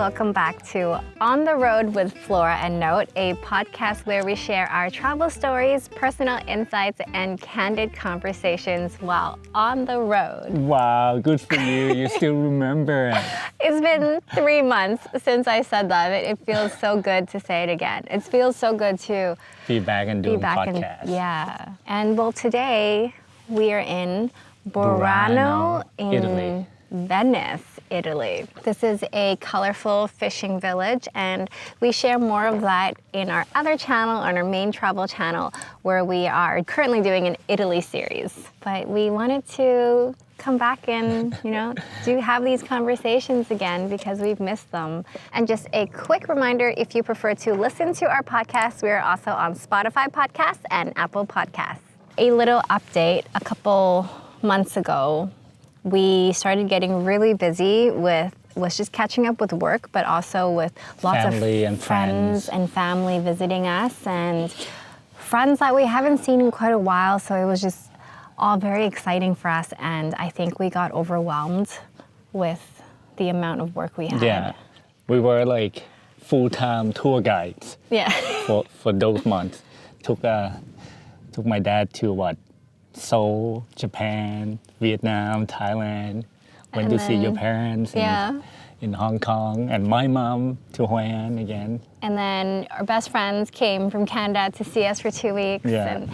welcome back to On the Road with Flora and Note, a podcast where we share our travel stories, personal insights, and candid conversations while on the road. Wow, good for you. You still remember it. It's been 3 months since I said that. It feels so good to say it again. It feels so good to Be back and doing podcast. Yeah. And well, today we are in Burano in Italy. Venice, Italy. This is a colorful fishing village, and we share more of that in our other channel, on our main travel channel, where we are currently doing an Italy series. But we wanted to come back and, have these conversations again because we've missed them. And just a quick reminder, if you prefer to listen to our podcast, we are also on Spotify Podcasts and Apple Podcasts. A little update, a couple months ago, we started getting really busy with just catching up with work, but also with lots Family of and friends and family visiting us and friends that we haven't seen in quite a while. So it was just all very exciting for us. And I think we got overwhelmed with the amount of work we had. Yeah, we were like full-time tour guides. Yeah. for those months. Took my dad to Seoul, Japan, Vietnam, Thailand. Went to see your parents in Hong Kong, and my mom to Hoi An again. And then our best friends came from Canada to see us for 2 weeks. Yeah. And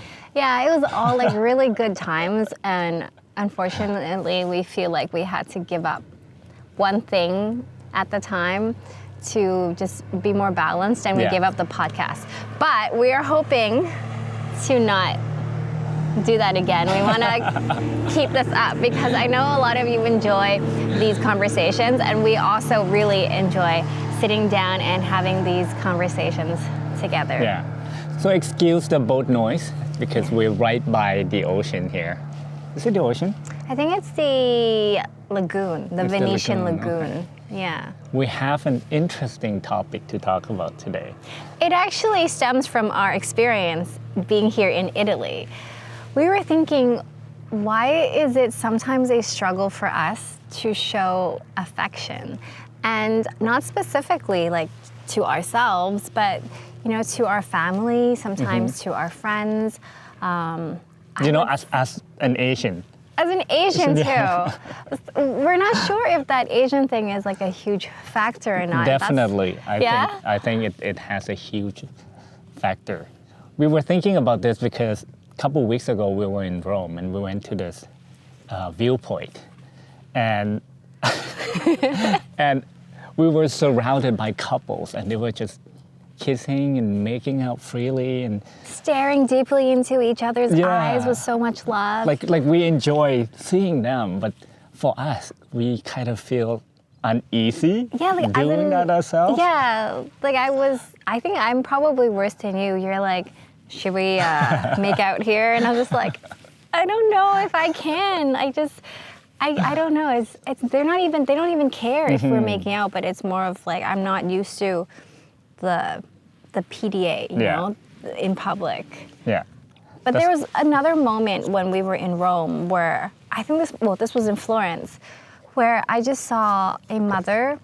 it was all like really good times. And unfortunately, we feel like we had to give up one thing at the time to just be more balanced, and we gave up the podcast. But we are hoping to not do that again. We want to keep this up because I know a lot of you enjoy these conversations, and we also really enjoy sitting down and having these conversations together. Yeah. So excuse the boat noise because we're right by the ocean here. Is it the ocean? I think it's the lagoon, the It's the Venetian lagoon, lagoon. Yeah. We have an interesting topic to talk about today. It actually stems from our experience being here in Italy. We were thinking, why is it sometimes a struggle for us to show affection? And not specifically like to ourselves, but to our family, sometimes to our friends. As an Asian. As an Asian too. We're not sure if that Asian thing is like a huge factor or not. Definitely. I think it has a huge factor. We were thinking about this because a couple weeks ago we were in Rome and we went to this viewpoint, and and we were surrounded by couples, and they were just kissing and making out freely and staring deeply into each other's eyes with so much love. Like we enjoy seeing them, but for us, we kind of feel uneasy doing that ourselves. Yeah, I think I'm probably worse than you. You're like, should we make out here? And I was just like, I don't know if I can. I don't know. It's they don't even care if we're making out, but it's more of like, I'm not used to the PDA, you know, in public. Yeah. But there was another moment when we were in Rome where I think this was in Florence, where I just saw a mother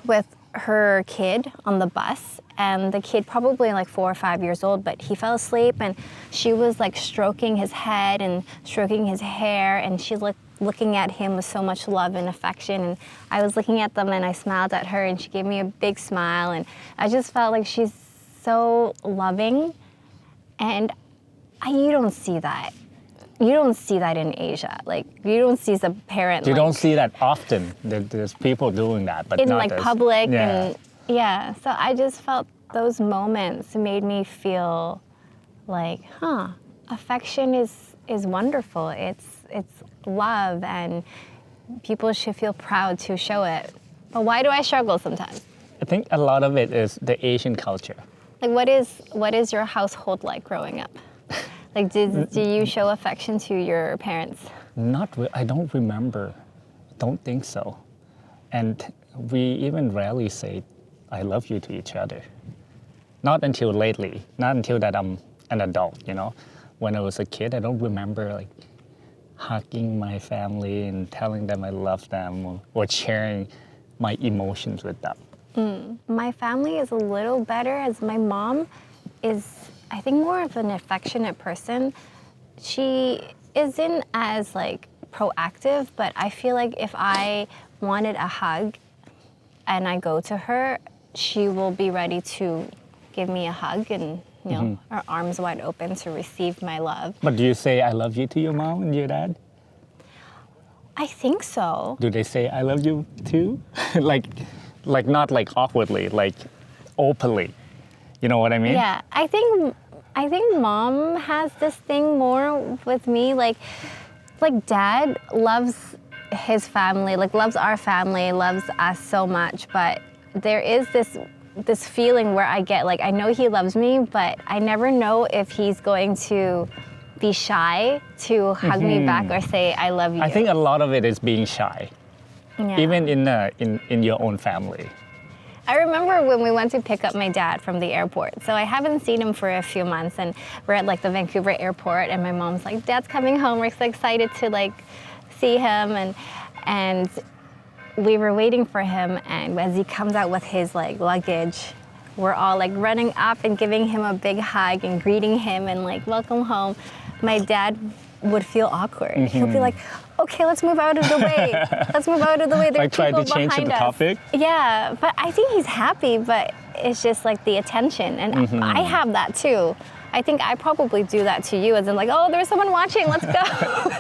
with her kid on the bus, and the kid probably like 4 or 5 years old, but he fell asleep, and she was like stroking his head and stroking his hair, and she looking at him with so much love and affection. And I was looking at them and I smiled at her, and she gave me a big smile, and I just felt like she's so loving, and you don't see that. You don't see that in Asia. Like, you don't see the parent. You don't see that often. There's people doing that, but in not like public and so I just felt those moments made me feel like, affection is wonderful. It's love, and people should feel proud to show it. But why do I struggle sometimes? I think a lot of it is the Asian culture. Like, what is your household like growing up? Like, do you show affection to your parents? I don't remember. Don't think so. And we even rarely say I love you to each other. Not until lately. Not until that I'm an adult, When I was a kid, I don't remember like hugging my family and telling them I love them or sharing my emotions with them. My family is a little better as my mom is, I think, more of an affectionate person. She isn't as like proactive, but I feel like if I wanted a hug and I go to her, she will be ready to give me a hug and her arms wide open to receive my love. But do you say I love you to your mom and your dad? I think so. Do they say I love you too? like not like awkwardly, like openly. You know what I mean? Yeah, I think mom has this thing more with me. Like dad loves his family, like loves our family, loves us so much. But there is this feeling where I get like I know he loves me, but I never know if he's going to be shy to hug me back or say I love you. I think a lot of it is being shy, Yeah. even in your own family. I remember when we went to pick up my dad from the airport. So I haven't seen him for a few months, and we're at like the Vancouver airport, and my mom's like, "Dad's coming home. We're so excited to like see him." And we were waiting for him, and as he comes out with his like luggage, we're all like running up and giving him a big hug and greeting him and like welcome home. My dad would feel awkward. He'll be like, "Okay, let's move out of the way. Let's move out of the way. There's Like try people to change behind the us." topic? Yeah, but I think he's happy, but it's just like the attention. And I have that too. I think I probably do that to you as in like, "Oh, there's someone watching, let's go."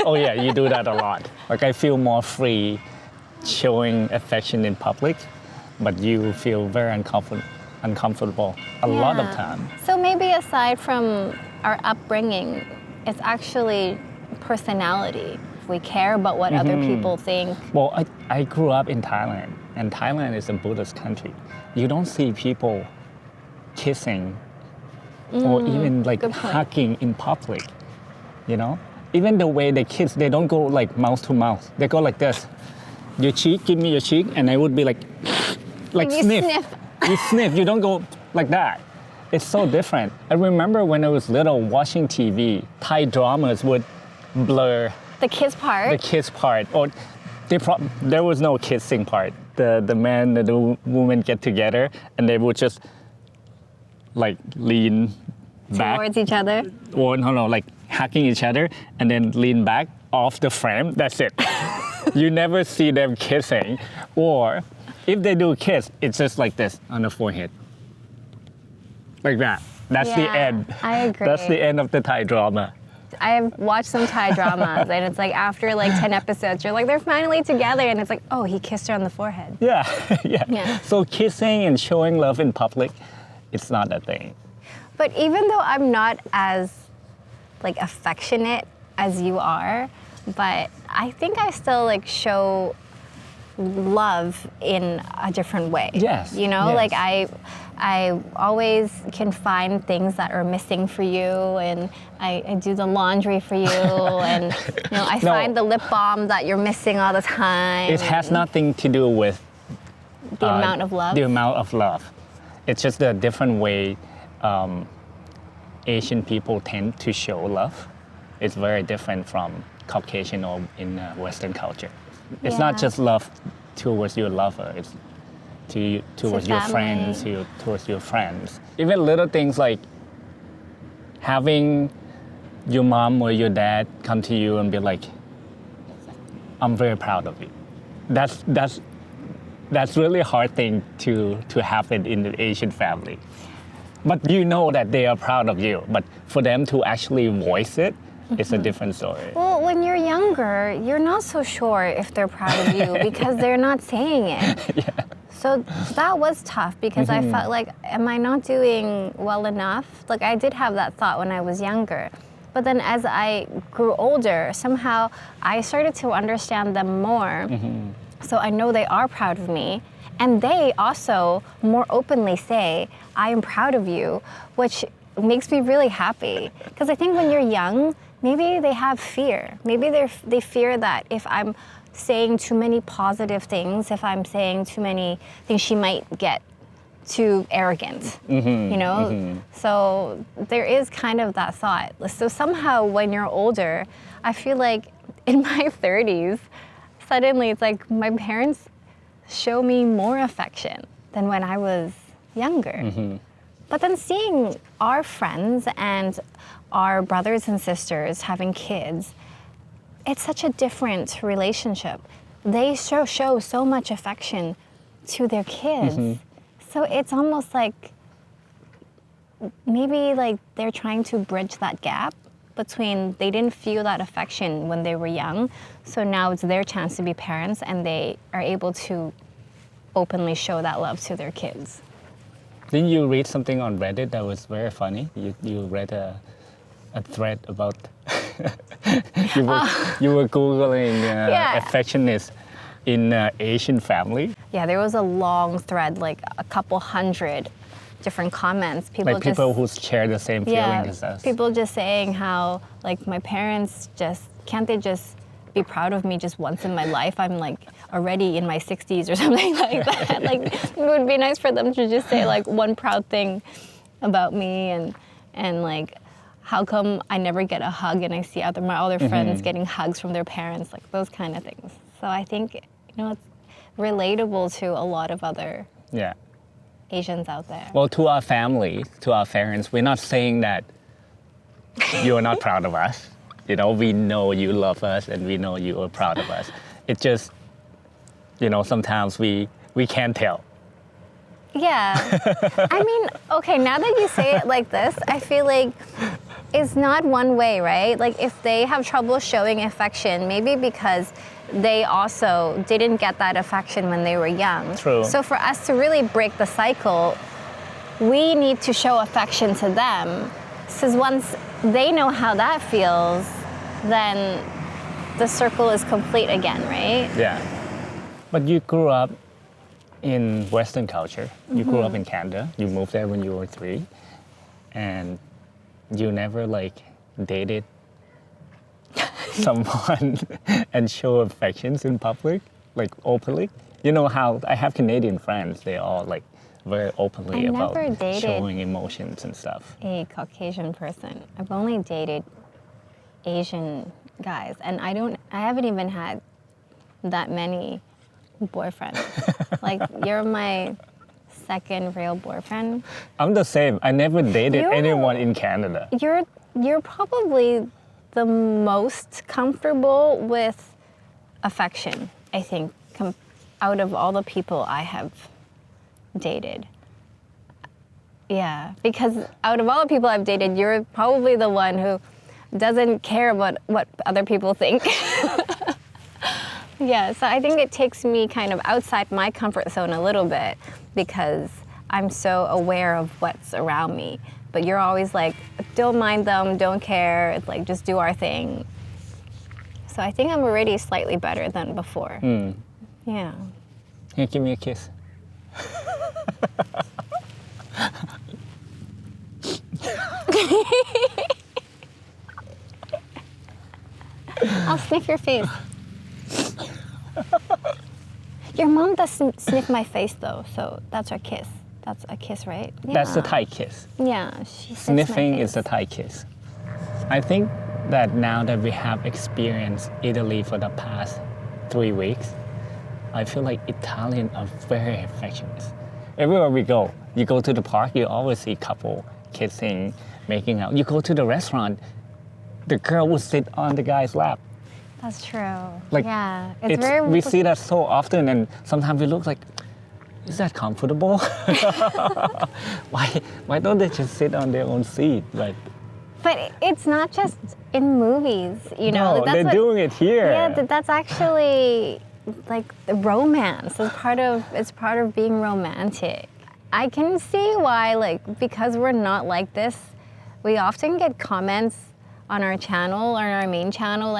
Oh yeah, you do that a lot. Like I feel more free showing affection in public, but you feel very uncomfortable a lot of Yeah. time. So maybe aside from our upbringing, it's actually personality. We care about what other people think. Well, I grew up in Thailand, and Thailand is a Buddhist country. You don't see people kissing or even like good point. hugging in public, you know? Even the way they kiss, they don't go like mouth to mouth. They go like this. Your cheek, give me your cheek, and I would be like You sniff. sniff. You sniff, you don't go like that. It's so different. I remember when I was little watching TV, Thai dramas would blur The kiss part. the kiss part, or there was no kissing part. The man and the woman get together, and they would just like lean back, towards each other. or no, like hugging each other, and then lean back off the frame. That's it. You never see them kissing, or if they do kiss, it's just like this on the forehead, like that. That's the Yeah, end. I agree. That's the end of the Thai drama. I've watched some Thai dramas, and it's like after like 10 episodes, you're like, they're finally together, and it's like, oh, he kissed her on the forehead. Yeah, yeah. Yeah. So kissing and showing love in public, it's not a thing. But even though I'm not as like affectionate as you are, but I think I still like show love in a different way. Yes, You know, yes. like I always can find things that are missing for you, and I do the laundry for you, and I No. find the lip balm that you're missing all the time. It has nothing to do with the amount of love. the amount of love. It's just a different way Asian people tend to show love. It's very different from Caucasian or in Western culture. It's not Yeah. just love towards your lover. It's towards your friends, family. towards your friends. Even little things like having your mom or your dad come to you and be like, "I'm very proud of you." That's really a hard thing to happen in the Asian family. But you know that they are proud of you. But for them to actually voice it, it's a different story. Well, when you're younger, you're not so sure if they're proud of you because they're not saying it. So that was tough because I felt like, am I not doing well enough? Like I did have that thought when I was younger. But then as I grew older, somehow I started to understand them more. So I know they are proud of me. And they also more openly say, I am proud of you, which makes me really happy. Because I think when you're young, maybe they have fear. Maybe they fear that if I'm saying too many positive things, if I'm saying too many things, she might get too arrogant, So there is kind of that thought. So somehow when you're older, I feel like in my 30s, suddenly it's like my parents show me more affection than when I was younger. But then seeing our friends and our brothers and sisters having kids, it's such a different relationship. They show so much affection to their kids. So it's almost like maybe like they're trying to bridge that gap between they didn't feel that affection when they were young. So now it's their chance to be parents and they are able to openly show that love to their kids. Didn't you read something on Reddit that was very funny? You read a thread about you were Googling affectionate in Asian family. Yeah, there was a long thread, like a couple hundred different comments. People who share the same feeling as us. People just saying how, like, my parents can't they just be proud of me just once in my life? I'm like already in my 60s or something like that. Like, it would be nice for them to just say like one proud thing about me and like, how come I never get a hug and I see my other friends getting hugs from their parents, like those kind of things. So I think, it's relatable to a lot of other Asians out there. Well, to our family, to our parents, we're not saying that you are not proud of us. We know you love us and we know you are proud of us. It's just, sometimes we can't tell. Yeah. I mean, okay, now that you say it like this, I feel like it's not one way, right? Like if they have trouble showing affection, maybe because they also didn't get that affection when they were young. True. So for us to really break the cycle, we need to show affection to them. Because once they know how that feels, then the circle is complete again, right? Yeah. But you grew up in Western culture. You grew up in Canada. You moved there when you were 3. And you never dated someone and show affections in public, openly. You know how I have Canadian friends, they all very openly about showing emotions and stuff. A Caucasian person. I've only dated Asian guys, and I haven't even had that many boyfriends. You're my second real boyfriend. I'm the same. I never dated anyone in Canada. You're probably the most comfortable with affection, I think, out of all the people I have dated. Yeah, because out of all the people I've dated, you're probably the one who doesn't care about what other people think. Yeah, so I think it takes me kind of outside my comfort zone a little bit because I'm so aware of what's around me. But you're always like, don't mind them, don't care, it's like, just do our thing. So I think I'm already slightly better than before. Yeah. Hey, give me a kiss. I'll sniff your face. Your mom doesn't sniff my face though, so that's a kiss. That's a kiss, right? Yeah. That's the Thai kiss. Yeah, she Sniffing is the Thai kiss. I think that now that we have experienced Italy for the past 3 weeks, I feel like Italians are very affectionate. Everywhere we go, you go to the park, you always see couple kissing, making out. You go to the restaurant, the girl will sit on the guy's lap. That's true. Yeah, we see that so often, and sometimes we look like, is that comfortable? Why don't they just sit on their own seat? But it's not just in movies, No, they're doing it here. Yeah, that's actually the romance. It's part of being romantic. I can see why, because we're not like this, we often get comments on our channel, on our main channel,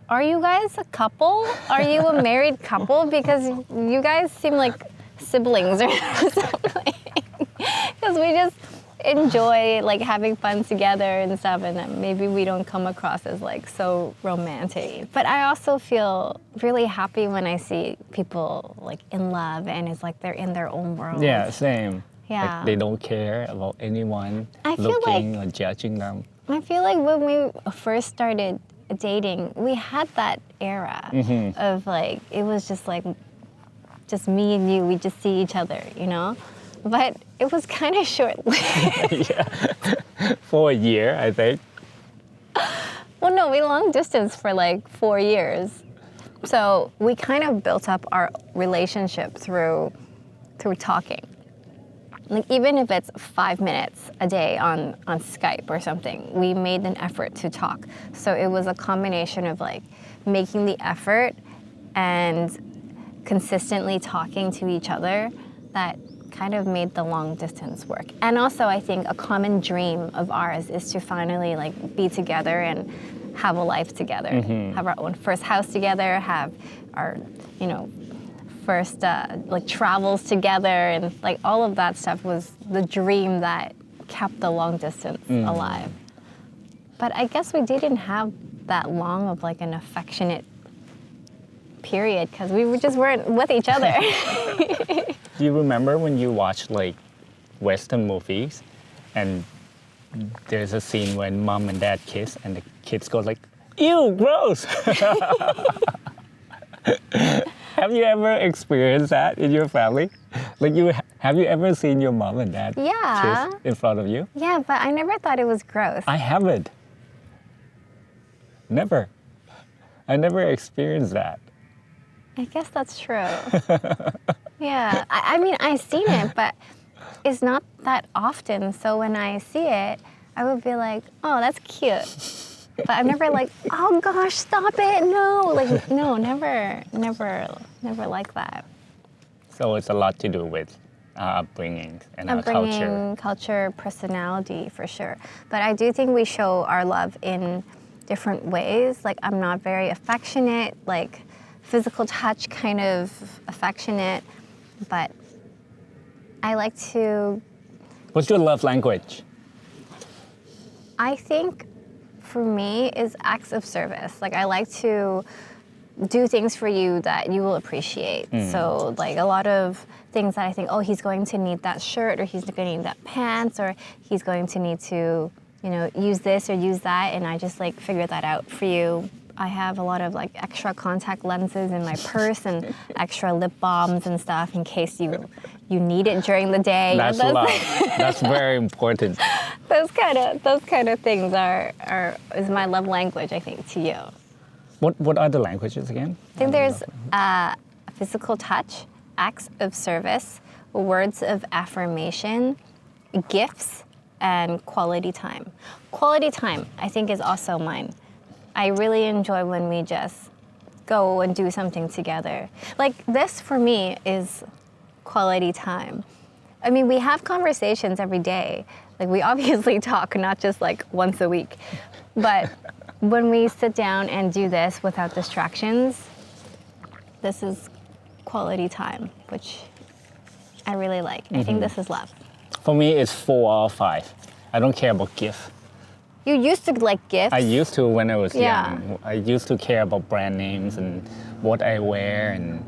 are you guys a couple? Are you a married couple? Because you guys seem like siblings or something. Because we just enjoy having fun together and stuff, and maybe we don't come across as so romantic. But I also feel really happy when I see people in love and it's they're in their own world. Yeah, same. Yeah. They don't care about anyone looking or judging them. I feel like when we first started dating, we had that era of it was just just me and you, we just see each other, you know? But it was kind of short-lived. Yeah. For a year, I think. Well, no, we long distance for like 4 years. So we kind of built up our relationship through talking. Like even if it's 5 minutes a day on Skype or something, we made an effort to talk. So it was a combination of like making the effort and consistently talking to each other that kind of made the long distance work. And also I think a common dream of ours is to finally like be together and have a life together, have our own first house together, have our, you know, first like travels together, and like all of that stuff was the dream that kept the long distance alive. But I guess we didn't have that long of like an affectionate period because we just weren't with each other. Do you remember when you watched like Western movies and there's a scene when mom and dad kiss and the kids go like, ew, gross. Have you ever experienced that in your family? Like have you ever seen your mom and dad kiss in front of you? Yeah, but I never thought it was gross. I haven't. Never. I never experienced that. I guess that's true. Yeah, I mean, I've seen it, but it's not that often. So when I see it, I would be like, oh, that's cute. But I'm never like, oh gosh, stop it, no. Like, no, never like that. So it's a lot to do with upbringing and our culture. Culture, personality, for sure. But I do think we show our love in different ways. Like, I'm not very affectionate, like physical touch kind of affectionate, but I like to... What's your love language? I think for me is acts of service. Like, I like to do things for you that you will appreciate. So like a lot of things that I think, oh, he's going to need that shirt, or he's going to need that pants, or he's going to need to, you know, use this or use that, and I just like figure that out for you. I have a lot of like extra contact lenses in my purse and extra lip balms and stuff in case you need it during the day. That's love. That's very important. Those kind of things is my love language, I think, to you. What are the languages again? I think there's physical touch, acts of service, words of affirmation, gifts, and quality time. Quality time, I think, is also mine. I really enjoy when we just go and do something together. Like this for me is quality time. I mean, we have conversations every day. Like we obviously talk, not just like once a week. But when we sit down and do this without distractions, this is quality time, which I really like. I think this is love. For me, it's 4 or 5. I don't care about gifts. You used to like gifts. I used to when I was Yeah. young. I used to care about brand names and what I wear, and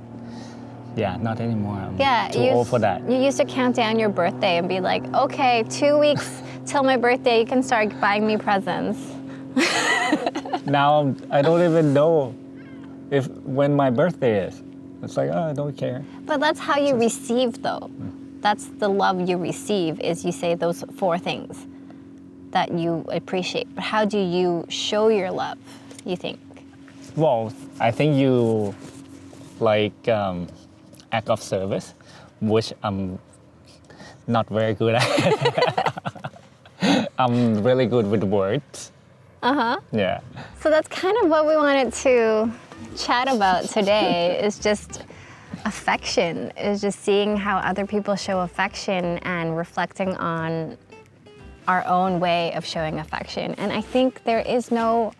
yeah, not anymore. I'm too old for that. You used to count down your birthday and be like, okay, 2 weeks till my birthday, you can start buying me presents. Now I don't even know when my birthday is. It's like, oh, I don't care. But that's how you receive, though. That's the love you receive, is you say those 4 things that you appreciate. But how do you show your love, you think? Well, I think you like act of service, which I'm not very good at. I'm really good with words. Yeah. So that's kind of what we wanted to chat about today, is just affection, is just seeing how other people show affection and reflecting on our own way of showing affection. And I think there is no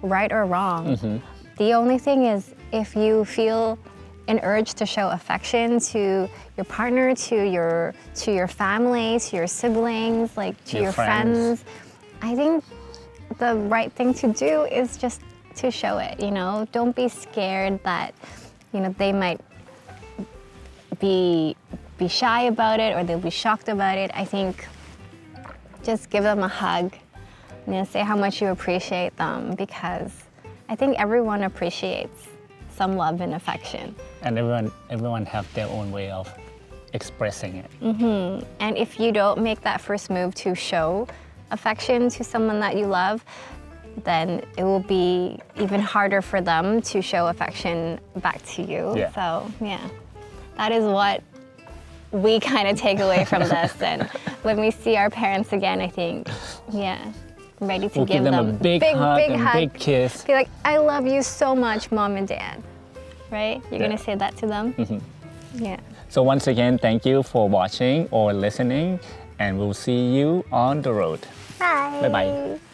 right or wrong. The only thing is, if you feel an urge to show affection to your partner, to your family, to your siblings, like to your friends, I think the right thing to do is just to show it, you know? Don't be scared that, you know, they might be shy about it or they'll be shocked about it. I think just give them a hug, you know, say how much you appreciate them, because I think everyone appreciates some love and affection. And everyone have their own way of expressing it. And if you don't make that first move to show affection to someone that you love, then it will be even harder for them to show affection back to you. Yeah. So yeah, that is what we kind of take away from this. And when we see our parents again, I think, yeah, I'm ready to We'll give them a big hug and big kiss. Be like, I love you so much, Mom and Dad. Right? You're gonna say that to them? Yeah. So once again, thank you for watching or listening, and we'll see you on the road. Bye. Bye-bye.